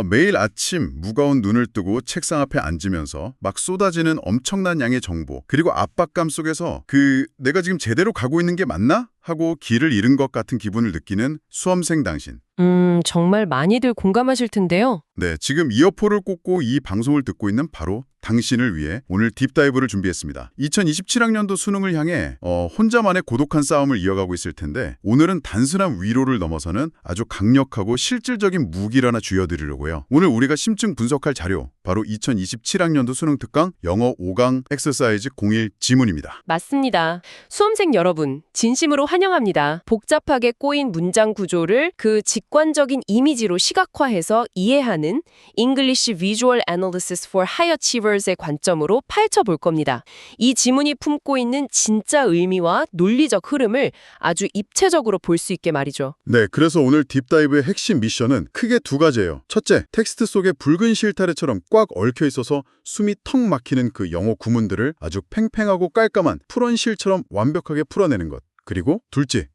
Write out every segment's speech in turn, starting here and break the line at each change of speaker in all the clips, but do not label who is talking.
매일 아침 무거운 눈을 뜨고 책상 앞에 앉으면서 막 쏟아지는 엄청난 양의 정보, 그리고 압박감 속에서 내가 지금 제대로 가고 있는 게 맞나? 하고 길을 잃은 것 같은 기분을 느끼는 수험생 당신.
정말 많이들 공감하실 텐데요.
네, 지금 이어폰을 꽂고 이 방송을 듣고 있는 바로 당신을 위해 오늘 딥다이브를 준비했습니다. 2027학년도 수능을 향해 혼자만의 고독한 싸움을 이어가고 있을 텐데 오늘은 단순한 위로를 넘어서는 아주 강력하고 실질적인 무기를 하나 쥐어드리려고요. 오늘 우리가 심층 분석할 자료, 바로 2027학년도 수능 특강 영어 5강 엑서사이즈 01 지문입니다.
맞습니다. 수험생 여러분, 진심으로 환영합니다. 복잡하게 꼬인 문장 구조를 그 직관적인 이미지로 시각화해서 이해하는 English Visual Analysis for High Achievers의 관점으로 파헤쳐 볼 겁니다. 이 지문이 품고 있는 진짜 의미와 논리적 흐름을 아주 입체적으로 볼 수 있게 말이죠.
네, 그래서 오늘 딥다이브의 핵심 미션은 크게 두 가지예요. 첫째, 텍스트 속에 붉은 실타래처럼 꽉 얽혀 있어서 숨이 턱 막히는 그 영어 구문들을 아주 팽팽하고 깔끔한 풀언실처럼 완벽하게 풀어내는 것. 그리고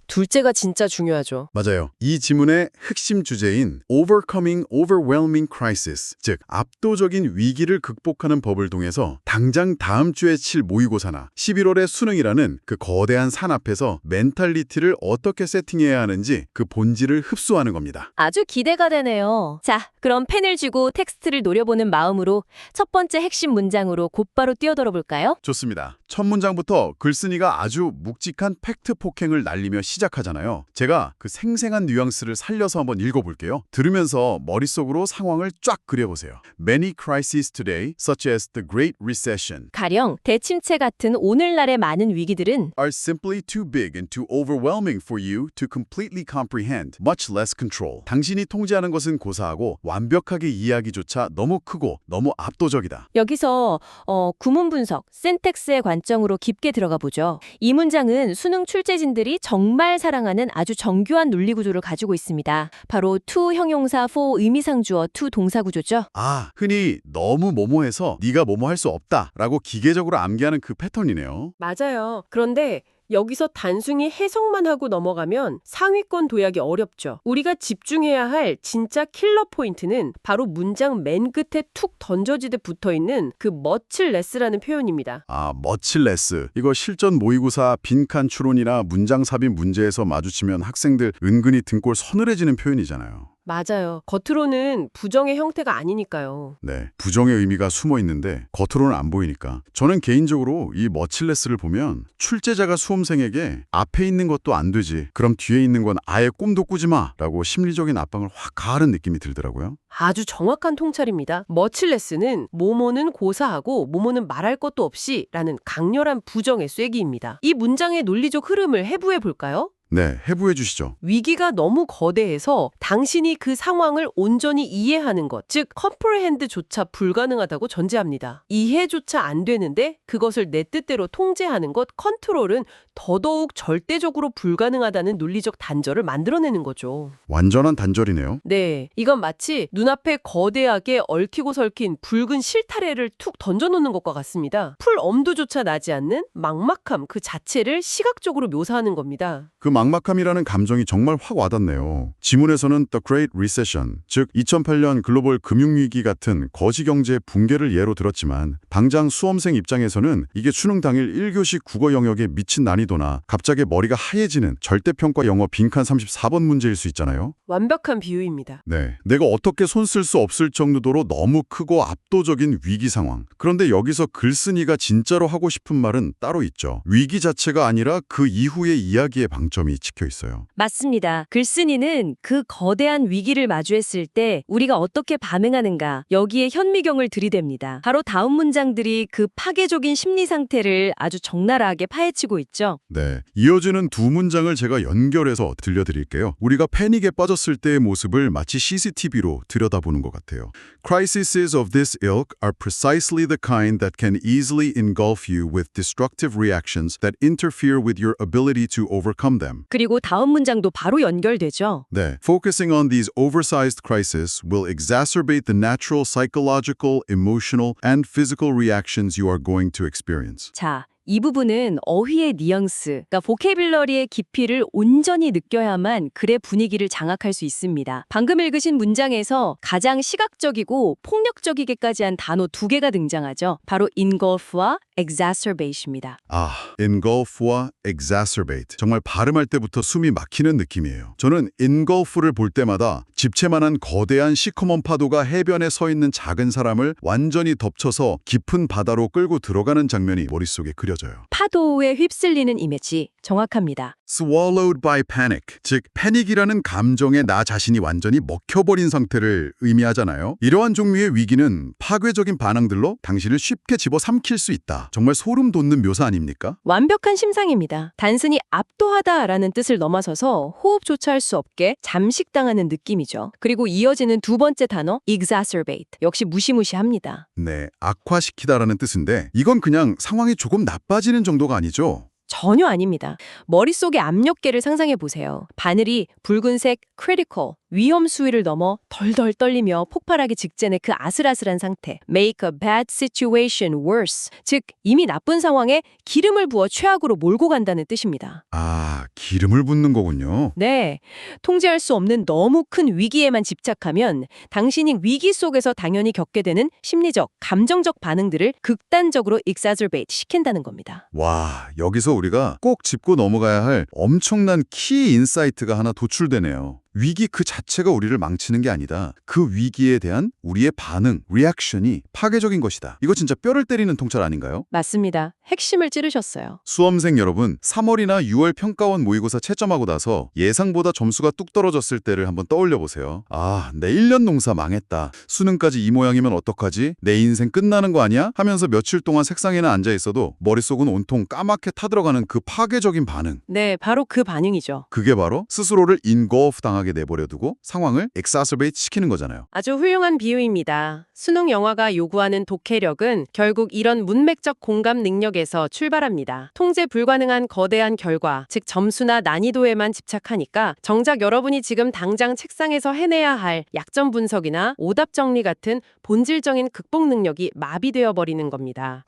둘째가 진짜 중요하죠.
맞아요. 이 지문의 핵심 주제인 Overcoming Overwhelming Crisis, 즉 압도적인 위기를 극복하는 법을 통해서 당장 다음 주에 칠 모의고사나 11월의 수능이라는 그 거대한 산 앞에서 멘탈리티를 어떻게 세팅해야 하는지 그 본질을 흡수하는 겁니다.
아주 기대가 되네요. 자, 그럼 펜을 쥐고 텍스트를 노려보는 마음으로 첫 번째 핵심 문장으로 곧바로 뛰어들어 볼까요?
좋습니다. 첫 문장부터 글쓴이가 아주 묵직한 팩트 폭행을 날리며 시작하잖아요. 제가 그 생생한 뉘앙스를 살려서 한번 읽어볼게요. 들으면서 머릿속으로 상황을 쫙 그려보세요. Many crises today, such as the Great Recession,
가령 대침체 같은 오늘날의 많은 위기들은
are simply too big and too overwhelming for you to completely comprehend, much less control. 당신이 통제하는 것은 고사하고 완벽하게 이해하기조차 너무 크고 너무 압도적이다.
여기서 구문 분석, 센텍스의 관점으로 깊게 들어가 보죠. 이 문장은 수능 출제진들이 정말 사랑하는 아주 정교한 논리 구조를 가지고 있습니다. 바로 to 형용사 for 의미상주어 to 동사 구조죠.
흔히 너무 뭐뭐해서 네가 뭐뭐 할 수 없다 라고 기계적으로 암기하는 그 패턴이네요.
맞아요. 그런데 여기서 단순히 해석만 하고 넘어가면 상위권 도약이 어렵죠. 우리가 집중해야 할 진짜 킬러 포인트는 바로 문장 맨 끝에 툭 던져지듯 붙어있는 그 머칠레스라는 표현입니다.
머칠레스. 이거 실전 모의고사 빈칸 추론이나 문장 삽입 문제에서 마주치면 학생들 은근히 등골 서늘해지는 표현이잖아요.
맞아요. 겉으로는 부정의 형태가 아니니까요.
네, 부정의 의미가 숨어 있는데 겉으로는 안 보이니까. 저는 개인적으로 이 머칠레스를 보면 출제자가 수험생에게 앞에 있는 것도 안 되지, 그럼 뒤에 있는 건 아예 꿈도 꾸지 마 라고 심리적인 압박을 확 가하는 느낌이 들더라고요.
아주 정확한 통찰입니다. 머칠레스는 모모는 고사하고 모모는 말할 것도 없이 라는 강렬한 부정의 쐐기입니다. 이 문장의 논리적 흐름을 해부해 볼까요?
네, 해부해 주시죠.
위기가 너무 거대해서 당신이 그 상황을 온전히 이해하는 것, 즉 comprehend조차 불가능하다고 전제합니다. 이해조차 안 되는데 그것을 내 뜻대로 통제하는 것, 컨트롤은 더더욱 절대적으로 불가능하다는 논리적 단절을 만들어내는 거죠.
완전한 단절이네요.
네, 이건 마치 눈앞에 거대하게 얽히고 설킨 붉은 실타래를 툭 던져놓는 것과 같습니다. 풀 엄두조차 나지 않는 막막함 그 자체를 시각적으로 묘사하는 겁니다.
그 막막함이라는 감정이 정말 확 와닿네요. 지문에서는 The Great Recession, 즉 2008년 글로벌 금융위기 같은 거시경제 붕괴를 예로 들었지만 당장 수험생 입장에서는 이게 수능 당일 1교시 국어 영역에 미친 난이도나 갑자기 머리가 하얘지는 절대평가 영어 빈칸 34번 문제일 수 있잖아요.
완벽한 비유입니다.
네, 내가 어떻게 손 쓸 수 없을 정도로 너무 크고 압도적인 위기 상황. 그런데 여기서 글쓴이가 진짜로 하고 싶은 말은 따로 있죠. 위기 자체가 아니라 그 이후의 이야기의 방점이 찍혀 있어요.
맞습니다. 글쓴이는 그 거대한 위기를 마주했을 때 우리가 어떻게 반응하는가, 여기에 현미경을 들이댑니다. 바로 다음 문장들이 그 파괴적인 심리 상태를 아주 적나라하게 파헤치고 있죠.
네, 이어지는 두 문장을 제가 연결해서 들려드릴게요. 우리가 패닉에 빠졌을 때의 모습을 마치 CCTV로 들여다보는 것 같아요. Crises of this ilk are precisely the kind that can easily engulf you with destructive reactions that interfere with your ability to overcome them.
그리고 다음 문장도 바로 연결되죠.
네, focusing on these oversized crises will exacerbate the natural psychological, emotional, and physical reactions you are going to experience.
자, 이 부분은 어휘의 뉘앙스, 그러니까 보케빌러리의 깊이를 온전히 느껴야만 글의 분위기를 장악할 수 있습니다. 방금 읽으신 문장에서 가장 시각적이고 폭력적이게까지 한 단어 두 개가 등장하죠. 바로 engulf와 exacerbate입니다.
engulf와 exacerbate. 정말 발음할 때부터 숨이 막히는 느낌이에요. 저는 engulf를 볼 때마다 집채만한 거대한 시커먼 파도가 해변에 서 있는 작은 사람을 완전히 덮쳐서 깊은 바다로 끌고 들어가는 장면이 머릿속에 그려져요.
파도에 휩쓸리는 이미지 정확합니다.
swallowed by panic, 즉 패닉이라는 감정에 나 자신이 완전히 먹혀버린 상태를 의미하잖아요. 이러한 종류의 위기는 파괴적인 반응들로 당신을 쉽게 집어삼킬 수 있다. 정말 소름 돋는 묘사 아닙니까?
완벽한 심상입니다. 단순히 압도하다라는 뜻을 넘어서서 호흡조차 할 수 없게 잠식당하는 느낌이죠. 그리고 이어지는 두 번째 단어 exacerbate. 역시 무시무시합니다.
네, 악화시키다라는 뜻인데 이건 그냥 상황이 조금 나빠지는 정도가 아니죠.
전혀 아닙니다. 머릿속의 압력계를 상상해 보세요. 바늘이 붉은색 critical, 위험 수위를 넘어 덜덜 떨리며 폭발하기 직전의 그 아슬아슬한 상태. make a bad situation worse. 즉, 이미 나쁜 상황에 기름을 부어 최악으로 몰고 간다는 뜻입니다.
기름을 붓는 거군요.
네, 통제할 수 없는 너무 큰 위기에만 집착하면 당신이 위기 속에서 당연히 겪게 되는 심리적, 감정적 반응들을 극단적으로 exacerbate 시킨다는 겁니다.
와, 여기서 우리가 꼭 짚고 넘어가야 할 엄청난 키 인사이트가 하나 도출되네요. 위기 그 자체가 우리를 망치는 게 아니다. 그 위기에 대한 우리의 반응, 리액션이 파괴적인 것이다. 이거 진짜 뼈를 때리는 통찰 아닌가요?
맞습니다. 핵심을 찌르셨어요.
수험생 여러분, 3월이나 6월 평가원 모의고사 채점하고 나서 예상보다 점수가 뚝 떨어졌을 때를 한번 떠올려 보세요. 내 1년 농사 망했다. 수능까지 이 모양이면 어떡하지? 내 인생 끝나는 거 아니야? 하면서 며칠 동안 책상에는 앉아 있어도 머릿속은 온통 까맣게 타들어가는 그 파괴적인 반응.
네, 바로 그 반응이죠.
그게 바로 스스로를 engulf 당하게 내버려두고 상황을 exacerbate 시키는 거잖아요.
아주 훌륭한 비유입니다. 수능 영화가 요구하는 독해력은 결국 이런 문맥적 공감 능력에서 출발합니다. 통제 불가능한 거대한 결과, 즉 점수나 난이도에만 집착하니까 정작 여러분이 지금 당장 책상에서 해내야 할 약점 분석이나 오답 정리 같은 본질적인 극복 능력이 마비되어 버리는 겁니다.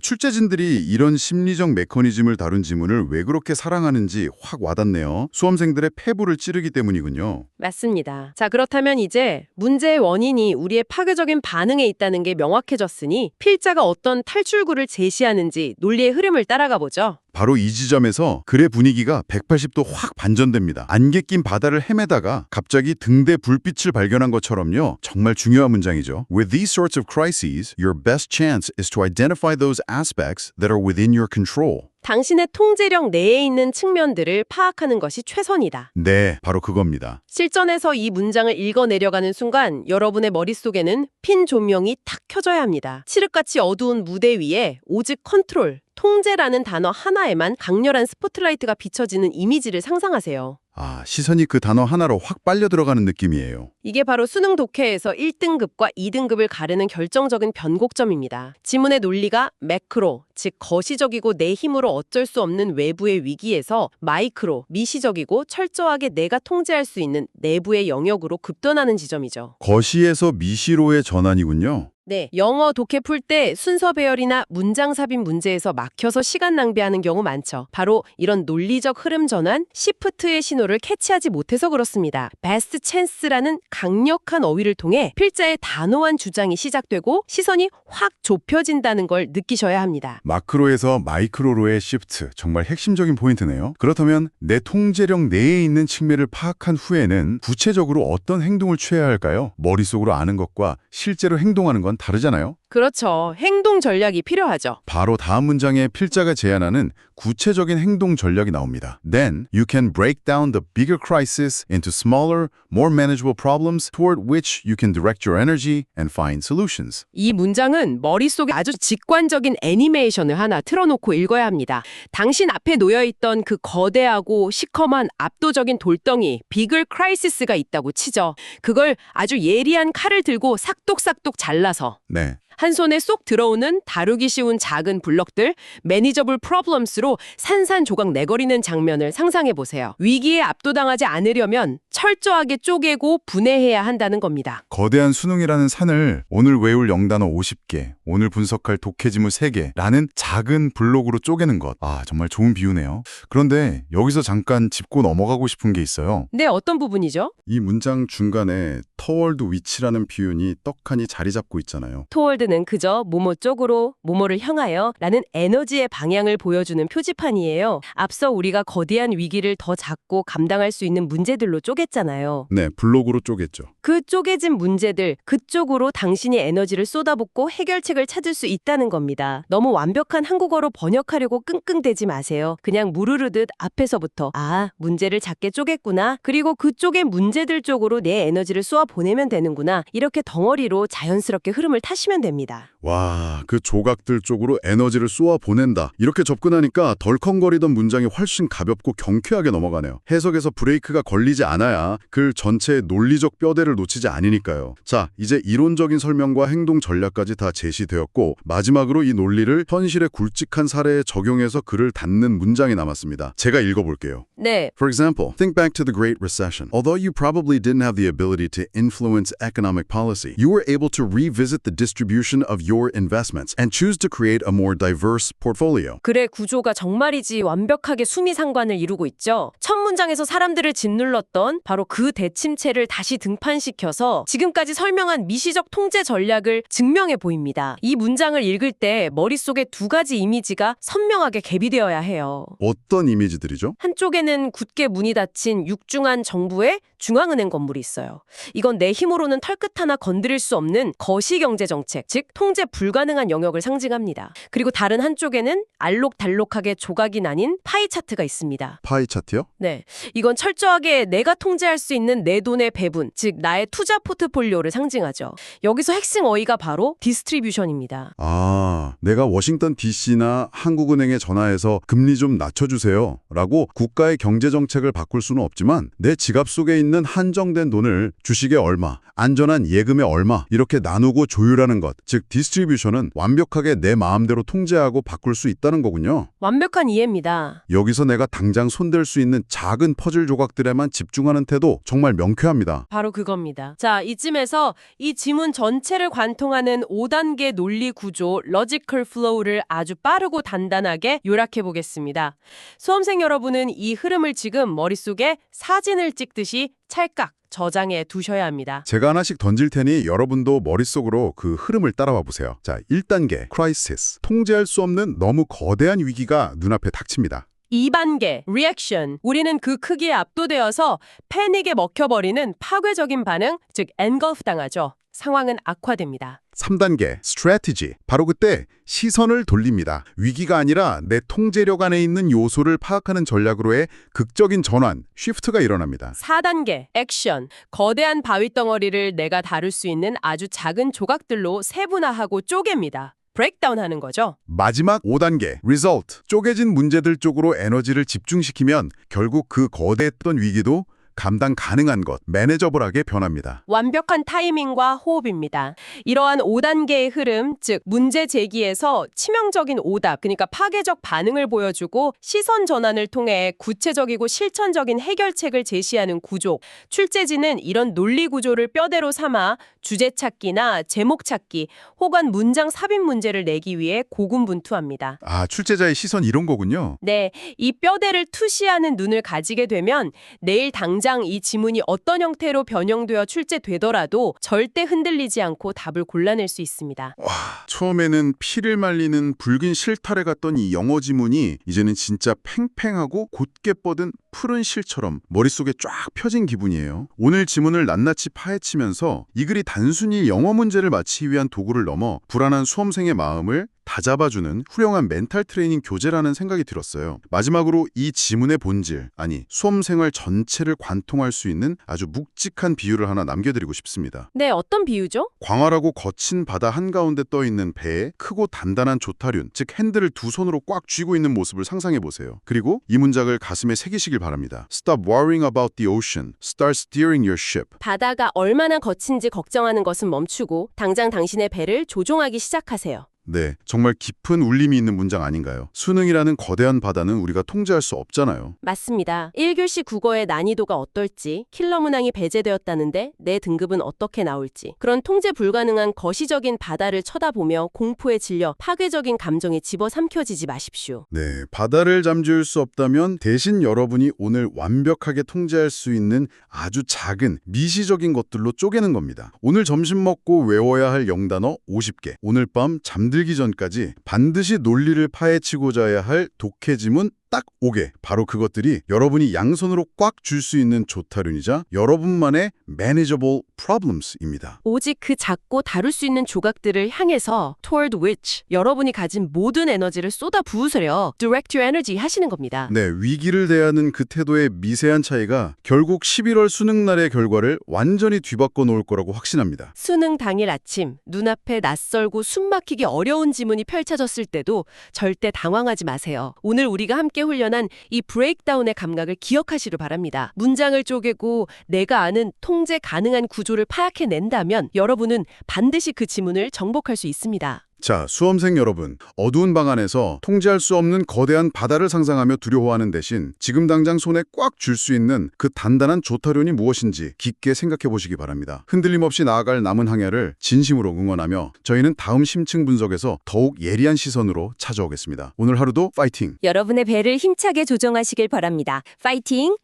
출제진들이 이런 심리적 메커니즘을 다룬 지문을 왜 그렇게 사랑하는지 확 와닿네요. 수험생들의 패부를 찌르기 때문이군요.
맞습니다. 자, 그렇다면 이제 문제의 원인이 우리의 파괴적인 반응에 있다는 게 명확해졌으니 필자가 어떤 탈출구를 제시하는지 논리의 흐름을 따라가 보죠.
바로 이 지점에서 글의 분위기가 180도 확 반전됩니다. 안개 낀 바다를 헤매다가 갑자기 등대 불빛을 발견한 것처럼요. 정말 중요한 문장이죠. With these sorts of crises, your best chance is to identify those aspects that are within your control.
당신의 통제력 내에 있는 측면들을 파악하는 것이 최선이다.
네, 바로 그겁니다.
실전에서 이 문장을 읽어내려가는 순간 여러분의 머릿속에는 핀 조명이 탁 켜져야 합니다. 칠흑같이 어두운 무대 위에 오직 컨트롤, 통제라는 단어 하나에만 강렬한 스포트라이트가 비춰지는 이미지를 상상하세요.
시선이 그 단어 하나로 확 빨려 들어가는 느낌이에요.
이게 바로 수능 독해에서 1등급과 2등급을 가르는 결정적인 변곡점입니다. 지문의 논리가 매크로, 즉 거시적이고 내 힘으로 어쩔 수 없는 외부의 위기에서 마이크로, 미시적이고 철저하게 내가 통제할 수 있는 내부의 영역으로 급변하는 지점이죠.
거시에서 미시로의 전환이군요.
네, 영어 독해 풀 때 순서 배열이나 문장 삽입 문제에서 막혀서 시간 낭비하는 경우 많죠. 바로 이런 논리적 흐름 전환, 시프트의 신호를 캐치하지 못해서 그렇습니다. 베스트 찬스라는 강력한 어휘를 통해 필자의 단호한 주장이 시작되고 시선이 확 좁혀진다는 걸 느끼셔야 합니다.
마크로에서 마이크로로의 시프트, 정말 핵심적인 포인트네요. 그렇다면 내 통제력 내에 있는 측면을 파악한 후에는 구체적으로 어떤 행동을 취해야 할까요? 머릿속으로 아는 것과 실제로 행동하는 건 다르잖아요.
그렇죠. 행동 전략이 필요하죠.
바로 다음 문장에 필자가 제안하는 구체적인 행동 전략이 나옵니다. Then you can break down the bigger crisis into smaller, more manageable problems toward which you can direct your energy and find solutions.
이 문장은 머릿속에 아주 직관적인 애니메이션을 하나 틀어놓고 읽어야 합니다. 당신 앞에 놓여있던 그 거대하고 시커먼 압도적인 돌덩이, 비글 크라이시스가 있다고 치죠. 그걸 아주 예리한 칼을 들고 싹둑싹둑 잘라서
네.
한 손에 쏙 들어오는 다루기 쉬운 작은 블럭들, 매니저블 프로블럼스로 산산조각 내거리는 장면을 상상해 보세요. 위기에 압도당하지 않으려면 철저하게 쪼개고 분해해야 한다는 겁니다.
거대한 수능이라는 산을 오늘 외울 영단어 50개, 오늘 분석할 독해지물 3개라는 작은 블록으로 쪼개는 것. 아, 정말 좋은 비유네요. 그런데 여기서 잠깐 짚고 넘어가고 싶은 게 있어요.
네, 어떤 부분이죠?
이 문장 중간에 toward which라는 표현이 떡하니 자리 잡고 있잖아요.
토월드는 그저 뭐뭐 쪽으로, 뭐뭐를 향하여 라는 에너지의 방향을 보여주는 표지판이에요. 앞서 우리가 거대한 위기를 더 작고 감당할 수 있는 문제들로 쪼갰잖아요.
네, 블록으로 쪼갰죠.
그 쪼개진 문제들, 그쪽으로 당신이 에너지를 쏟아붓고 해결책을 찾을 수 있다는 겁니다. 너무 완벽한 한국어로 번역하려고 끙끙대지 마세요. 그냥 무르르듯 앞에서부터 문제를 작게 쪼갰구나. 그리고 그쪽의 문제들 쪽으로 내 에너지를 쏘아 보내면 되는구나. 이렇게 덩어리로 자연스럽게 흐름을 타시면 됩니다.
와, 그 조각들 쪽으로 에너지를 쏘아 보낸다. 이렇게 접근하니까 덜컹거리던 문장이 훨씬 가볍고 경쾌하게 넘어가네요. 해석에서 브레이크가 걸리지 않아야 글 전체의 논리적 뼈대를 놓치지 않으니까요. 자, 이제 이론적인 설명과 행동 전략까지 다 제시되었고 마지막으로 이 논리를 현실의 굵직한 사례에 적용해서 글을 닫는 문장이 남았습니다. 제가 읽어볼게요.
네.
For example, think back to the Great Recession. Although you probably didn't have the ability to influence economic policy, you were able to revisit the distribution of your investments and choose to create a more diverse portfolio.
글의 구조가 정말이지 완벽하게 수미상관을 이루고 있죠. 첫 문장에서 사람들을 짓눌렀던 바로 그 대침체를 다시 등판시켜서 지금까지 설명한 미시적 통제 전략을 증명해 보입니다. 이 문장을 읽을 때 머릿속에 두 가지 이미지가 선명하게 개비되어야 해요.
어떤 이미지들이죠?
한쪽에는 굳게 문이 닫힌 육중한 정부의 중앙은행 건물이 있어요. 이건 내 힘으로는 털끝 하나 건드릴 수 없는 거시경제정책, 즉 통제 불가능한 영역을 상징합니다. 그리고 다른 한쪽에는 알록달록하게 조각이 나뉜 파이 차트가 있습니다.
파이 차트요?
네, 이건 철저하게 내가 통제할 수 있는 내 돈의 배분, 즉 나의 투자 포트폴리오를 상징하죠. 여기서 핵심 어휘가 바로 디스트리뷰션입니다.
아, 내가 워싱턴 DC나 한국은행에 전화해서 금리 좀 낮춰주세요 라고 국가의 경제정책을 바꿀 수는 없지만 내 지갑 속에 있는 한정된 돈을 주식에 얼마, 안전한 예금에 얼마 이렇게 나누고 조율하는 것, 즉 디스트리뷰션은 완벽하게 내 마음대로 통제하고 바꿀 수 있다는 거군요.
완벽한 이해입니다.
여기서 내가 당장 손댈 수 있는 작은 퍼즐 조각들에만 집중하는 태도 정말 명쾌합니다.
바로 그겁니다. 자, 이쯤에서 이 지문 전체를 관통하는 5단계 논리 구조, logical flow를 아주 빠르고 단단하게 요약해 보겠습니다. 수험생 여러분은 이 흐름을 지금 머릿속에 사진을 찍듯이 찰칵 저장해 두셔야 합니다.
제가 하나씩 던질 테니 여러분도 머릿속으로 그 흐름을 따라와 보세요. 자, 1단계, crisis. 통제할 수 없는 너무 거대한 위기가 눈앞에 닥칩니다.
2단계, reaction. 우리는 그 크기에 압도되어서 패닉에 먹혀버리는 파괴적인 반응, 즉 engulf 당하죠. 상황은 악화됩니다.
3단계, strategy. 바로 그때 시선을 돌립니다. 위기가 아니라 내 통제력 안에 있는 요소를 파악하는 전략으로의 극적인 전환, 쉬프트가 일어납니다.
4단계, 액션. 거대한 바위 덩어리를 내가 다룰 수 있는 아주 작은 조각들로 세분화하고 쪼갭니다. 브레이크다운 하는 거죠.
마지막 5단계, result. 쪼개진 문제들 쪽으로 에너지를 집중시키면 결국 그 거대했던 위기도 감당 가능한 것, 매니저블하게 변합니다.
완벽한 타이밍과 호흡입니다. 이러한 5단계의 흐름, 즉 문제 제기에서 치명적인 오답, 그러니까 파괴적 반응을 보여주고 시선 전환을 통해 구체적이고 실천적인 해결책을 제시하는 구조. 출제지는 이런 논리 구조를 뼈대로 삼아 주제 찾기나 제목 찾기 혹은 문장 삽입 문제를 내기 위해 고군분투합니다.
아, 출제자의 시선 이런 거군요.
네, 이 뼈대를 투시하는 눈을 가지게 되면 내일 당장 이 지문이 어떤 형태로 변형되어 출제되더라도 절대 흔들리지 않고 답을 골라낼 수 있습니다.
와, 처음에는 피를 말리는 붉은 실타래 같던 이 영어 지문이 이제는 진짜 팽팽하고 곧게 뻗은 푸른 실처럼 머릿속에 쫙 펴진 기분이에요. 오늘 지문을 낱낱이 파헤치면서 이 글이 단순히 영어 문제를 맞히기 위한 도구를 넘어 불안한 수험생의 마음을 다잡아주는 훌륭한 멘탈 트레이닝 교재라는 생각이 들었어요. 마지막으로 이 지문의 본질, 아니 수험 생활 전체를 관통할 수 있는 아주 묵직한 비유를 하나 남겨드리고 싶습니다.
네, 어떤 비유죠?
광활하고 거친 바다 한가운데 떠있는 배에 크고 단단한 조타륜, 즉 핸들을 두 손으로 꽉 쥐고 있는 모습을 상상해보세요. 그리고 이 문장을 가슴에 새기시길 바랍니다. Stop worrying about the ocean. Start steering your ship.
바다가 얼마나 거친지 걱정하는 것은 멈추고 당장 당신의 배를 조종하기 시작하세요.
네, 정말 깊은 울림이 있는 문장 아닌가요? 수능이라는 거대한 바다는 우리가 통제할 수 없잖아요.
맞습니다. 1교시 국어의 난이도가 어떨지, 킬러 문항이 배제되었다는데 내 등급은 어떻게 나올지, 그런 통제 불가능한 거시적인 바다를 쳐다보며 공포에 질려 파괴적인 감정에 집어삼켜지지 마십시오.
네, 바다를 잠재울 수 없다면 대신 여러분이 오늘 완벽하게 통제할 수 있는 아주 작은 미시적인 것들로 쪼개는 겁니다. 오늘 점심 먹고 외워야 할 영단어 50개, 오늘 밤 잠들기 전까지 반드시 논리를 파헤치고자 해야 할 독해지문 딱 5개. 바로 그것들이 여러분이 양손으로 꽉 줄 수 있는 조타륜이자 여러분만의 manageable problems입니다.
오직 그 작고 다룰 수 있는 조각들을 향해서 toward which 여러분이 가진 모든 에너지를 쏟아 부으세요. direct your energy 하시는 겁니다.
네, 위기를 대하는 그 태도의 미세한 차이가 결국 11월 수능날의 결과를 완전히 뒤바꿔 놓을 거라고 확신합니다.
수능 당일 아침 눈앞에 낯설고 숨막히기 어려운 지문이 펼쳐졌을 때도 절대 당황하지 마세요. 오늘 우리가 함께 훈련한 이 브레이크다운의 감각을 기억하시길 바랍니다. 문장을 쪼개고 내가 아는 통제 가능한 구조를 파악해낸다면 여러분은 반드시 그 지문을 정복할 수 있습니다.
자, 수험생 여러분, 어두운 방 안에서 통제할 수 없는 거대한 바다를 상상하며 두려워하는 대신 지금 당장 손에 꽉 쥘 수 있는 그 단단한 조타륜이 무엇인지 깊게 생각해 보시기 바랍니다. 흔들림 없이 나아갈 남은 항해를 진심으로 응원하며 저희는 다음 심층 분석에서 더욱 예리한 시선으로 찾아오겠습니다. 오늘 하루도 파이팅!
여러분의 배를 힘차게 조정하시길 바랍니다. 파이팅!